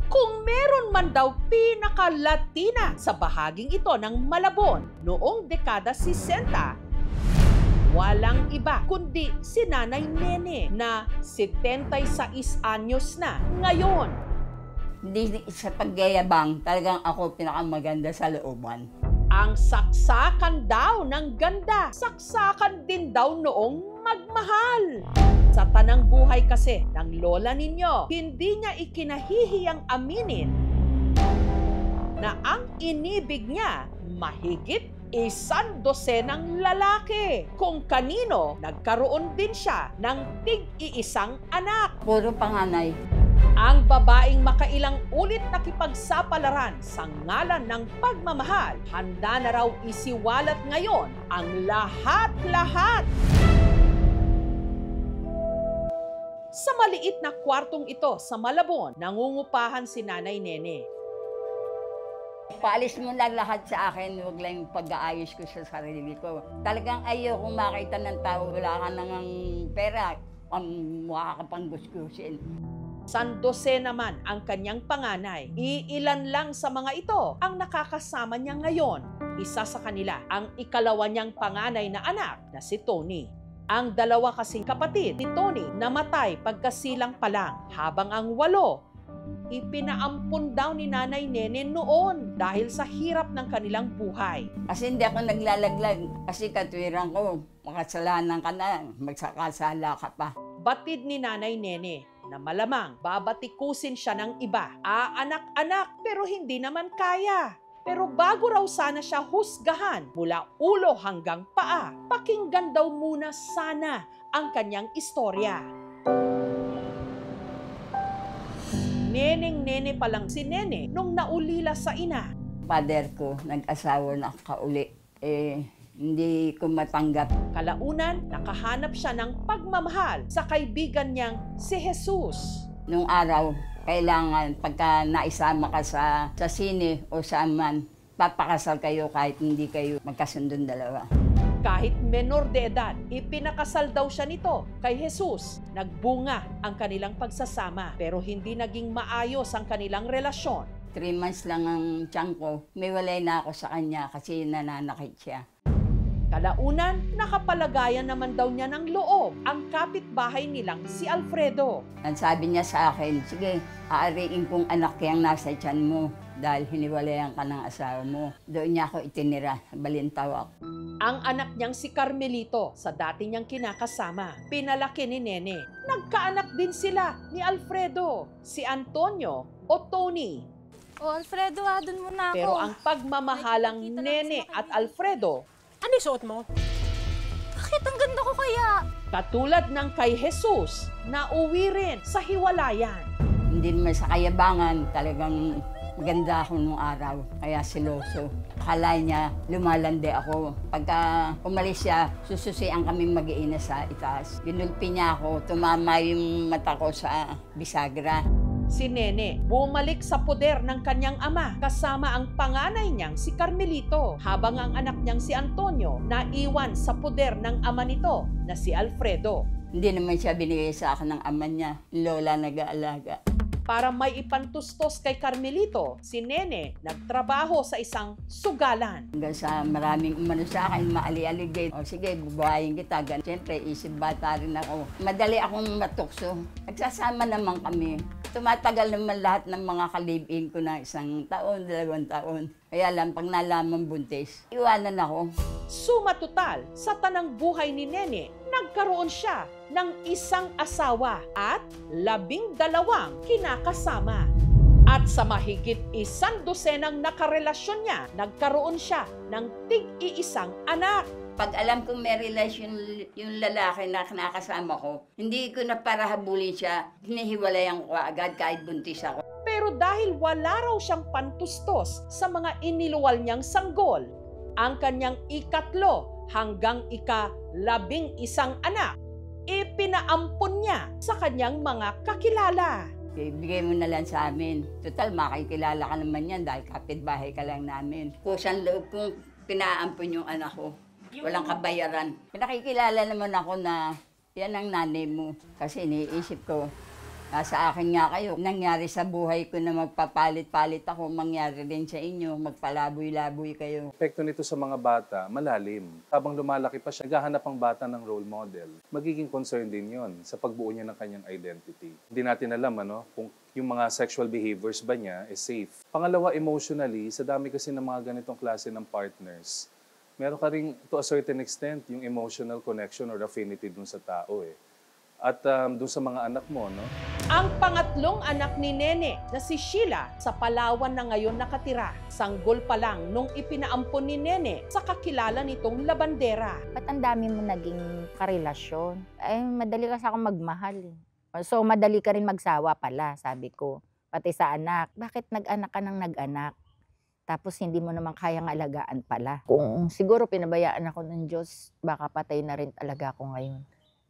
Kung meron man daw pinaka-Latina sa bahaging ito ng Malabon noong dekada 60, walang iba kundi si Nanay Nene na 76 anyos na ngayon. Hindi sa pagyayabang, talagang ako pinakamaganda sa looban. Ang saksakan daw ng ganda, saksakan din daw noong magmahal. Sa tanang buhay kasi ng lola ninyo, hindi niya ikinahihiyang aminin na ang inibig niya mahigit 100 lalaki. Kung kanino, nagkaroon din siya ng tig-iisang anak. Puro panganay. Ang babaeng makailang ulit nakipagsapalaran sa ngalan ng pagmamahal, handa na raw isiwalat ngayon ang lahat-lahat. Sa maliit na kwartong ito sa Malabon, nangungupahan si Nanay Nene. Paalis mo na lahat sa akin, huwag lang yung pag-aayos ko sa sarili ko. Talagang ayaw kung makita ng tao, wala ka nang pera, ang mukha ka pang gusgusin. Sandose naman ang kanyang panganay. Iilan lang sa mga ito ang nakakasama niya ngayon. Isa sa kanila ang ikalawa niyang panganay na anak na si Tony. Ang dalawa kasing kapatid ni Tony namatay pagkasilang pa lang, habang ang 8 ipinaampun daw ni Nanay Nene noon dahil sa hirap ng kanilang buhay. Kasi hindi ako naglalaglag, kasi katwiran ko, makasalanan ka na, magsakasala ka pa. Batid ni Nanay Nene na malamang babatikusin siya ng iba. Anak-anak pero hindi naman kaya. Pero bago raw sana siya husgahan mula ulo hanggang paa, pakinggan daw muna sana ang kanyang istorya. Neneng-nene pa lang si Nene nung naulila sa ina. Father ko, nag-asawa na kauli. Hindi ko matanggap. Kalaunan, nakahanap siya ng pagmamahal sa kaibigan niyang si Jesus. Nung araw, kailangan pagka naisama ka sa sine o saan man, papakasal kayo kahit hindi kayo magkasundon dalawa. Kahit menor de edad, ipinakasal daw siya nito kay Jesus. Nagbunga ang kanilang pagsasama pero hindi naging maayos ang kanilang relasyon. 3 months lang ang tiyan ko, may walay na ako sa kanya kasi nananakit siya. Kalaunan, nakapalagayan naman daw niya ng loob ang kapitbahay nilang si Alfredo. Ang sabi niya sa akin, sige, aariin kong anak yung nasa tiyan mo dahil hiniwalayan ka ng asawa mo. Doon niya ako itinira, Balintawak. Ang anak niyang si Carmelito sa dati niyang kinakasama, pinalaki ni Nene. Nagkaanak din sila ni Alfredo, si Antonio o Tony. O Alfredo, doon muna ako. Pero ang pagmamahalang Nene at Alfredo, ano yung suot mo? Bakit ang ganda ko kaya? katulad ng kay Jesus, nauwi rin sa hiwalayan. Hindi naman sa kayabangan, talagang maganda ako nung araw, kaya siloso. Akala niya, lumalandi ako. Pagka umalis siya, sususian kami mag-iina sa itaas. Ginulpi niya ako, tumama yung mata ko sa bisagra. Si Nene bumalik sa poder ng kanyang ama kasama ang panganay niyang si Carmelito, habang ang anak niyang si Antonio naiwan sa poder ng ama nito na si Alfredo. Hindi naman siya binigay sa akin ng ama niya, lola nag-aalaga. Para may ipantustos kay Carmelito, si Nene nagtrabaho sa isang sugalan. Hanggang sa maraming umano sa akin, maali-aligay. O sige, bubuhayin kita. Siyempre, isip bata rin ako. Madali akong matukso. Nagsasama naman kami. Tumatagal naman lahat ng mga kalibin ko na 1 taon, 2 taon. Kaya lang, pag nalaman buntis, iwanan ako. Suma total, sa tanang buhay ni Nene, nagkaroon siya ng 1 asawa at 12 kinakasama. At sa mahigit 100 nakarelasyon niya, nagkaroon siya ng tig-iisang anak. Pag alam kong may relasyon yung lalaki na nakasama ko, hindi ko na para habulin siya, hinihiwalayan ko agad kahit buntis ako. Pero dahil wala raw siyang pantustos sa mga iniluwal niyang sanggol, ang kanyang 3 hanggang 11 anak, ipinaampon niya sa kanyang mga kakilala. Bigay mo na lang sa amin. Total, makikilala ka naman yan dahil kapitbahay ka lang namin. Kusang loob kong pinaampon yung anak ko. Walang kabayaran. Pinakikilala naman ako na yan ang nanay mo. Kasi iniisip ko, Nasa akin nga kayo, nangyari sa buhay ko na magpapalit-palit ako, mangyari din sa inyo, magpalaboy-laboy kayo. Epekto nito sa mga bata, malalim. Habang lumalaki pa siya, naghahanap ang bata ng role model. Magiging concern din yon sa pagbuo niya ng kanyang identity. Hindi natin alam kung yung mga sexual behaviors ba niya is safe. Pangalawa, emotionally, sa dami kasi ng mga ganitong klase ng partners, meron ka rin to a certain extent yung emotional connection or affinity dun sa tao At dun sa mga anak mo, no? Ang pangatlong anak ni Nene na si Sheila sa Palawan na ngayon nakatira. Sanggol pa lang nung ipinaampon ni Nene sa kakilala nitong labandera. Ba't ang dami mo naging karelasyon? Madali kasi ako magmahal. So, madali ka rin magsawa pala, sabi ko. Pati sa anak. Bakit nag-anak ka ng nag-anak? Tapos hindi mo naman kayang alagaan pala. Kung siguro pinabayaan ako ng Diyos, baka patay na rin talaga ako ngayon.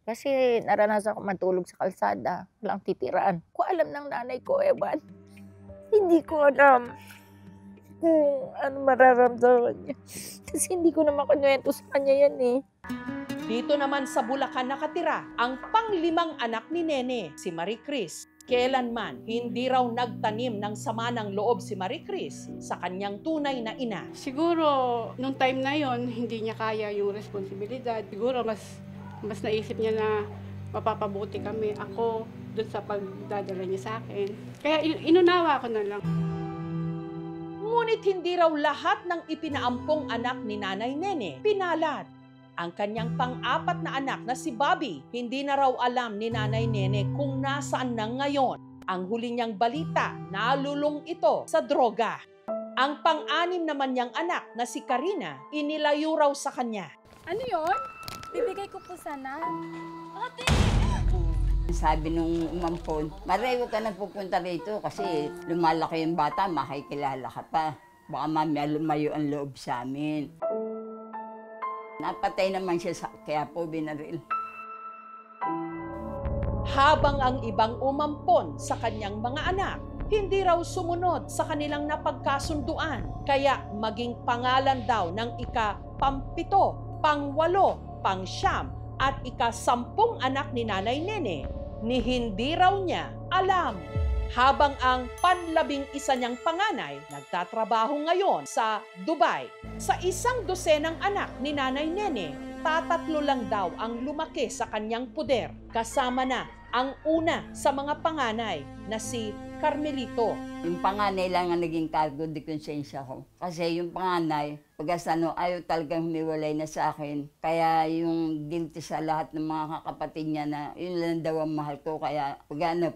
Kasi naranasan ko matulog sa kalsada, walang titiraan. Kung alam ng nanay ko, Ewan, hindi ko alam kung ano mararamdaman niya. Kasi hindi ko naman kinuwento sa kanya yan Dito naman sa Bulacan nakatira ang panglimang anak ni Nene, si Marie Chris. Kailanman, hindi raw nagtanim ng sama ng loob si Marie Chris sa kanyang tunay na ina. Siguro, nung time na yon hindi niya kaya yung responsibilidad. Siguro, mas naisip niya na mapapabuti kami ako doon sa pagdadala niya sa akin. Kaya inunawa ko na lang. Ngunit hindi raw lahat ng ipinaampong anak ni Nanay Nene pinalad. Ang kanyang pang-apat na anak na si Bobby, hindi na raw alam ni Nanay Nene kung nasaan na ngayon. Ang huli niyang balita, nalulong ito sa droga. Ang pang-anim naman niyang anak na si Karina, inilayo raw sa kanya. Ano yon? Bibigay ko po sana. Ate! Sabi nung umampon, Maray, huwag ka na pupunta rito kasi lumalaki yung bata, makikilala ka pa. Baka mamaya lumayo ang loob sa amin. Napatay naman siya kaya po binaril. Habang ang ibang umampon sa kanyang mga anak, hindi raw sumunod sa kanilang napagkasunduan. Kaya maging pangalan daw ng ika-pampito, pangwalo, pangsyam at ika-10 anak ni Nanay Nene ni hindi raw niya alam. Habang ang panlabing isa niyang panganay nagtatrabaho ngayon sa Dubai. Sa 100 anak ni Nanay Nene, 3 lang daw ang lumaki sa kanyang puder. Kasama na ang una sa mga panganay na si Carmelito. Yung panganay lang ang naging cargo de konsensya ko. Kasi yung panganay, ayaw talagang humiwalay na sa akin. Kaya yung guilty sa lahat ng mga kakapatid niya na yun lang daw ang mahal ko. Kaya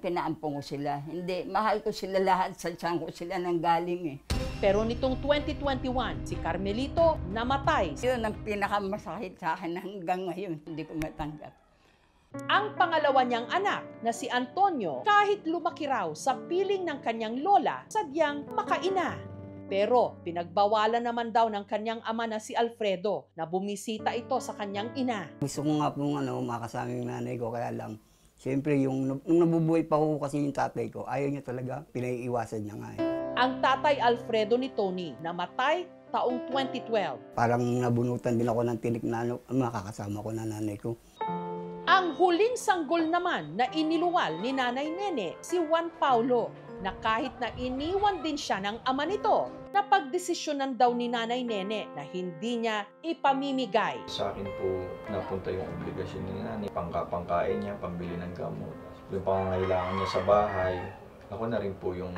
pinaampong ko sila. Hindi, mahal ko sila lahat. Sa tiyan ko sila nang galing Pero nitong 2021, si Carmelito namatay. Yun ang pinakamasakit sa akin hanggang ngayon. Hindi ko matanggap. Ang pangalawa niyang anak na si Antonio, kahit lumaki raw sa piling ng kanyang lola, sadyang makaina. Pero pinagbawalan naman daw ng kanyang ama na si Alfredo na bumisita ito sa kanyang ina. Gusto ko nga pong makasama yung nanay ko, kaya lang, siyempre nung nabubuhay pa ko kasi yung tatay ko, ayaw niya talaga, pinaiiwasan niya nga Ang tatay Alfredo ni Tony namatay taong 2012. Parang nabunutan din ako ng tinik na makakasama ko na nanay ko. Ang huling sanggol naman na iniluwal ni Nanay Nene, si Juan Paulo, na kahit na iniwan din siya ng ama nito, napagdesisyonan daw ni Nanay Nene na hindi niya ipamimigay. Sa akin po napunta yung obligasyon ni nanay, pangkain niya, pambili ng gamot. Yung pangangailangan niya sa bahay, ako na rin po yung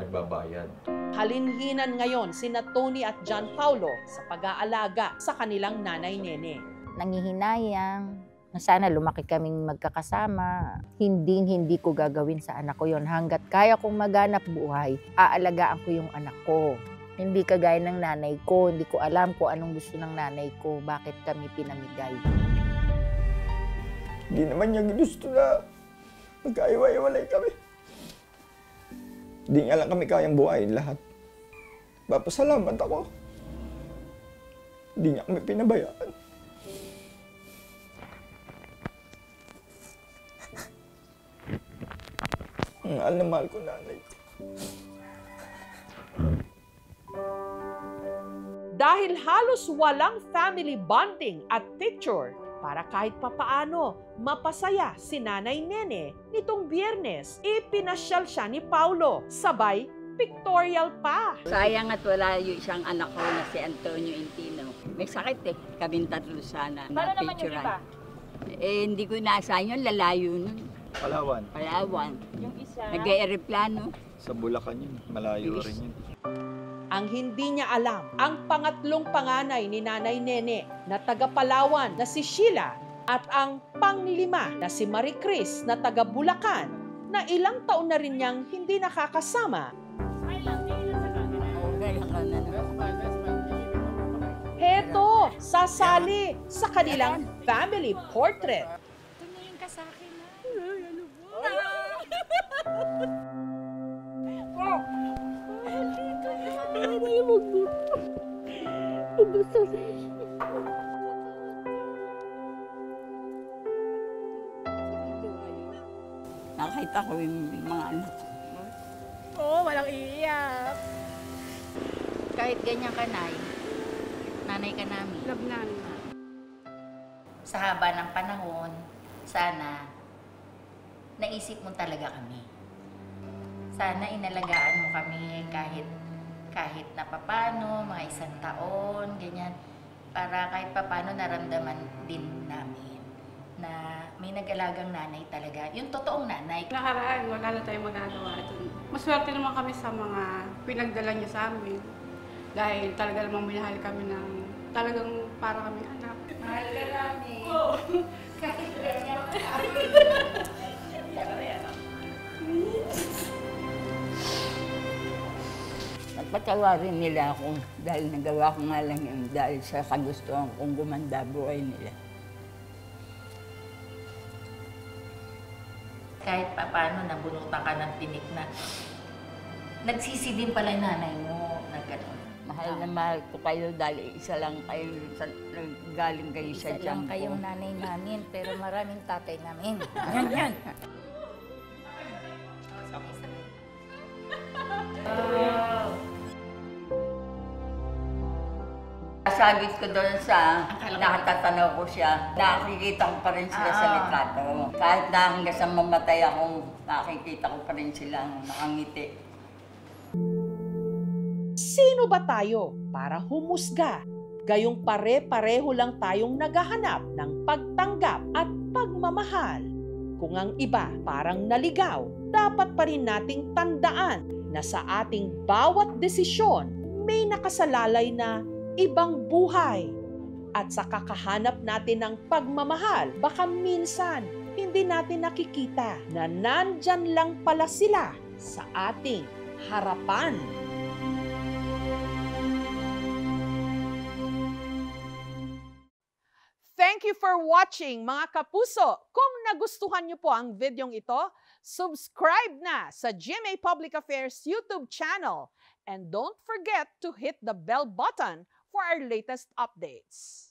nagbabayad. Halinhinan ngayon sina Tony at John Paulo sa pag-aalaga sa kanilang Nanay Nene. Nangihinayang na sana lumaki kaming magkakasama. Hindi ko gagawin sa anak ko yon. Hanggat kaya kong maganap buhay, aalagaan ko yung anak ko. Hindi kagaya ng nanay ko. Hindi ko alam kung anong gusto ng nanay ko. Bakit kami pinamigay. Hindi naman niya gusto na magkaiwa-iwalay kami. Hindi nga lang kami kayang buhayin lahat. Papasalamat ako. Hindi niya kami pinabayaan. Mahal na mahal ko nanay ko. Dahil halos walang family bonding at picture, para kahit papaano mapasaya si Nanay Nene. Nitong Biyernes, ipinasyal siya ni Paulo, sabay pictorial pa. Sayang at wala yung isang anak ko na si Antonio Intino. May sakit eh. Kaming tatlo sana. Paano naman yung iba? Hindi ko inaasahan yun. Lalayo nun. Palawan. Palawan. Yung isa? Nag-aeroplano. Sa Bulacan yun. Malayo rin yun. Ang hindi niya alam, ang pangatlong panganay ni Nanay Nene na taga Palawan na si Sheila at ang panglima na si Marie Chris na taga Bulacan na ilang taon na rin niyang hindi nakakasama. Heto, sasali sa kanilang family portrait. Tumingin ka sa akin, ha? Nakita ko yung mga anak ko. Oo, walang iiyak. Kahit ganyan ka, Nay, nanay ka namin. Love namin. Sa haba ng panahon, sana naisip mo talaga kami. Sana inalagaan mo kami kahit na papano, mga 1 taon, ganyan. Para kahit papano naramdaman din namin na may nag-alagang nanay talaga. Yung totoong nanay. Nakaraan, wala na tayong magagawa dun. Maswerte naman kami sa mga pinagdala niya sa amin. Dahil talaga namang minahal kami ng talagang para kaming anak. Mahal ka namin. Oo. Kahit ganyan ka. Nagpatawarin nila ako dahil nagawa ko nga lang yun dahil sa kagustuhan kong gumanda buhay nila. Kahit papano nabunutan ka ng tinik na nagsisi din pala yung nanay mo na gano'n. Mahal na mahal ko kayo dahil isa lang kayo, galing kayo sa Isa lang tiyan ko. kayong nanay namin, pero maraming tatay namin. Yan. Sabit ko doon sa nakatatanaw ko siya, nakikita ko pa rin sila sa litrato. Kahit na hanggang sa mamatay ako, nakikita ko pa rin silang nakangiti. Sino ba tayo para humusga? Gayong pare-pareho lang tayong naghahanap ng pagtanggap at pagmamahal. Kung ang iba parang naligaw, dapat pa rin nating tandaan na sa ating bawat desisyon may nakasalalay na ibang buhay. At sa kakahanap natin ng pagmamahal, baka minsan hindi natin nakikita na nandyan lang pala sila sa ating harapan. Thank you for watching, mga kapuso. Kung nagustuhan niyo po ang videong ito, subscribe na sa GMA Public Affairs YouTube channel. And don't forget to hit the bell button for our latest updates.